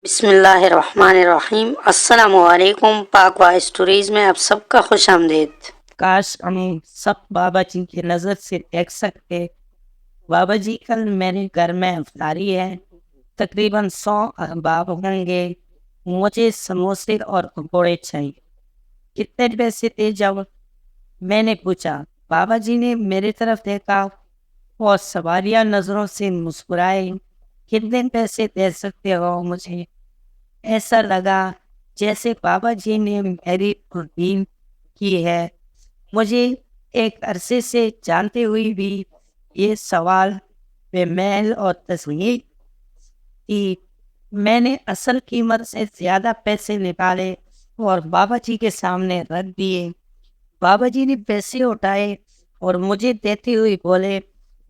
بسم اللہ الرحمن الرحیم۔ السلام علیکم، پاک وا اسٹوریز میں آپ سب کا خوش آمدید۔ کاش ہم سب بابا جی کی نظر سے دیکھ سکتے۔ بابا جی کل میرے گھر میں افطاری ہے، تقریباً 100 احباب ہوں گے۔ مجھے سموسے اور پکوڑے چاہیے، کتنے پیسے دے جاؤ؟ میں نے پوچھا۔ بابا جی نے میری طرف دیکھا اور سوالیہ نظروں سے مسکرائے۔ کتنے پیسے دے سکتے ہو مجھے؟ ایسا لگا جیسے بابا جی نے میری تقدیر کی ہے، مجھے ایک عرصے سے جانتے ہوئے بھی یہ سوال بے میل اور تصویر کی۔ میں نے اصل قیمت سے زیادہ پیسے نکالے اور بابا جی کے سامنے رکھ دیے۔ بابا جی نے پیسے اٹھائے اور مجھے دیتے ہوئے بولے،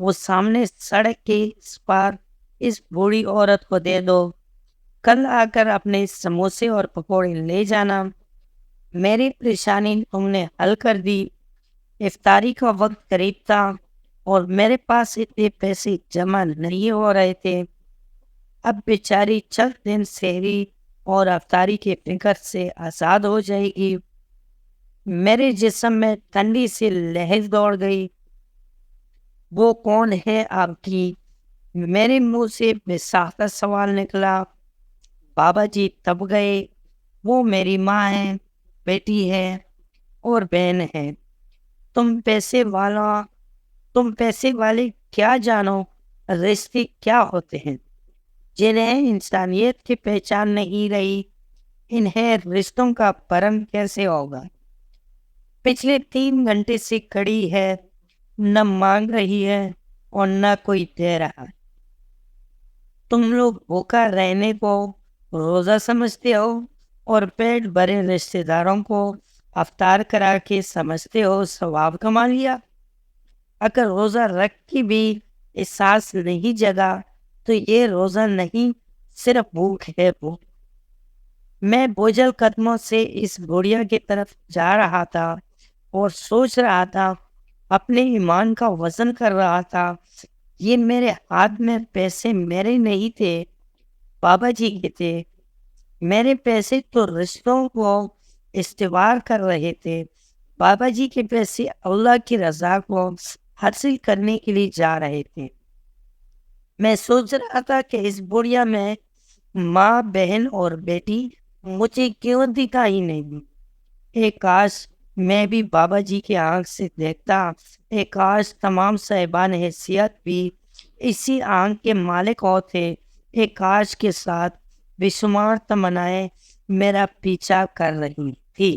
وہ سامنے سڑک کے اس پار اس بوڑھی عورت کو دے دو، کل آ کر اپنے سموسے اور پکوڑے لے جانا۔ میری پریشانی تم نے حل کر دی۔ افطاری کا وقت قریب تھا اور میرے پاس اتنے پیسے جمع نہیں ہو رہے تھے۔ اب بیچاری چند دن سحری اور افطاری کے فکر سے آزاد ہو جائے گی۔ میرے جسم میں ٹھنڈی سی لہر دوڑ گئی۔ وہ کون ہے آپ کی؟ میرے منہ سے بے ساختہ سوال نکلا۔ بابا جی تب گئے۔ وہ میری ماں ہے، بیٹی ہے اور بہن ہے۔ تم پیسے والے کیا جانو رشتے کیا ہوتے ہیں؟ جنہیں انسانیت کی پہچان نہیں رہی، انہیں رشتوں کا پرم کیسے ہوگا؟ پچھلے 3 گھنٹے سے کھڑی ہے، نہ مانگ رہی ہے اور نہ کوئی دے رہا۔ تم لوگ بھوکا رہنے کو روزہ سمجھتے ہو اور پیٹ بھرے رشتے داروں کو افطار کرا کے سمجھتے ہو ثواب کما لیا۔ اگر روزہ رکھ کے بھی احساس نہیں جگا تو یہ روزہ نہیں، صرف بھوک ہے۔ بھوک۔ میں بوجھل قدموں سے اس بڑھیا کی طرف جا رہا تھا اور سوچ رہا تھا، اپنے ایمان کا وزن کر رہا تھا۔ یہ میرے ہاتھ میں پیسے میرے نہیں تھے، بابا جی کے تھے۔ میرے پیسے تو رشتوں کو استوار کر رہے تھے، بابا جی کے پیسے اللہ کی رضا کو حاصل کرنے کے لیے جا رہے تھے۔ میں سوچ رہا تھا کہ اس بڑھیا میں ماں، بہن اور بیٹی مجھے کیوں دکھائی نہیں؟ ایک کاش میں بھی بابا جی کے آنکھ سے دیکھتا، ایک کاش تمام صاحبان حیثیت بھی اسی آنکھ کے مالک ہوتے، ایک کاش کے ساتھ بے شمار تمنائیں میرا پیچھا کر رہی تھی۔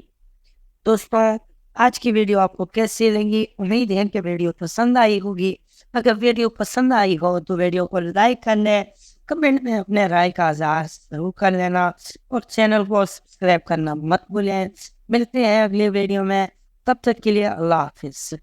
دوستوں، آج کی ویڈیو آپ کو کیسی لگی؟ امید ہے کہ ویڈیو پسند آئی ہوگی۔ اگر ویڈیو پسند آئی ہو تو ویڈیو کو لائک کر لیں، کمنٹ میں اپنے رائے کا اظہار ضرور کر لینا اور چینل کو سبسکرائب کرنا مت بھولیں۔ ملتے ہیں اگلی ویڈیو میں، تب تک کے لیے اللہ حافظ۔